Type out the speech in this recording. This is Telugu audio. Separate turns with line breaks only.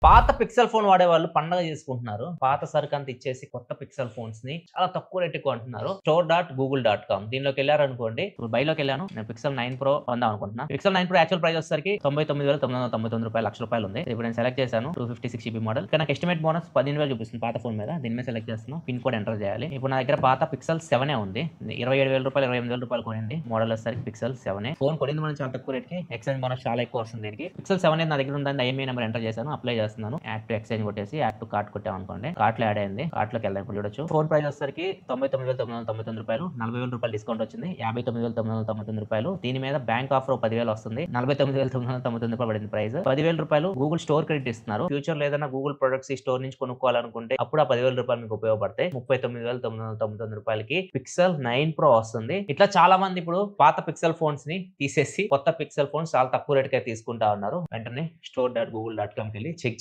పాత పిక్సెల్ ఫోన్ వాడేవాళ్ళు పండగ చేసుకుంటున్నారు. పాత సరుకంతా ఇచ్చేసి కొత్త పిక్సెల్ ఫోన్స్‌ని చాలా తక్కువ రేట్‌కి కొంటున్నారు. store.google.com దీనిలోకెళ్లారనుకోండి. ఇప్పుడు బైలోకెళ్ళాను. నేను పిక్సెల్ 9 ప్రో కొందాం అనుకుంటున్నా. పిక్సెల్ 9 ప్రో యాక్చువల్ ప్రైస్ వచ్చేసరికి రూ. 99,999 రూ. 1,00,000 ఉంది. ఇప్పుడు నేను సెలెక్ట్ చేశాను. 256 జీబీ మోడల్. ఇక్కడ నాకు ఎస్టిమేట్ బోనస్ 15,000 చూపిస్తుంది పాత ఫోన్ మీద. దీని మీద సెలెక్ట్ చేస్తున్నా. పిన్ కోడ్ ఎంటర్ చేయాలి. ఇప్పుడు నా దగ్గర పాత పిక్సెల్ 7 ఉంది. రూ. 27,000 28,000 కొనింది. మోడల్ వచ్చేసరికి పిక్సెల్ 7 ఫోన్ కొనింది మనం చాలా తక్కువ రేట్‌కి. ఎక్స్చేంజ్ బోనస్ చాలా ఎక్కువ వస్తుంది దీనికి. పిక్సెల్ 7 నా దగ్గర ఉందని ఐఎంఈ నెంబర్ ఎంటర్ చేశాను. అప్లై చేస్తున్నాను. యాడ్ టు ఎక్స్చేంజ్ కొట్టేసి యాడ్ టు కార్ట్ కొట్టామనుకోండి. కార్ట్ లో యాడ్ అయింది. కార్ట్ లోకి వెళ్దాం. ఇప్పుడు చూడొచ్చు. ఫోన్ ప్రైస్ వచ్చేసరికి రూ. 99,999 40,000 డిస్కౌంట్ వచ్చింది. రూ. 59,999 దీని మీద బ్యాంక్ ఆఫర్ 10,000 వస్తుంది. రూ. 49,999 పడింది ప్రైస్. రూ. 10,000 గూగుల్ స్టోర్ క్రెడిట్ ఇస్తున్నారు. ఫ్యూచర్ లో ఏదైనా గూగుల్ ప్రొడక్ట్స్ ఈ స్టోర్ నుంచి కొనుక్కోవాలనుకుంటే అప్పుడు ఆ రూ. 10,000 మీకు ఉపయోగపడతాయి. రూ. 39,999కి పిక్సెల్ 9 ప్రో వస్తుంది. ఇట్లా చాలా మంది ఇప్పుడు పాత పిక్సెల్ ఫోన్స్ ని తీసేసి కొత్త పిక్సెల్ ఫోన్స్ చాలా తక్కువ రేటుకే తీసుకుంటా ఉన్నారు. వెంటనే store.google.com కి వెళ్ళి చెక్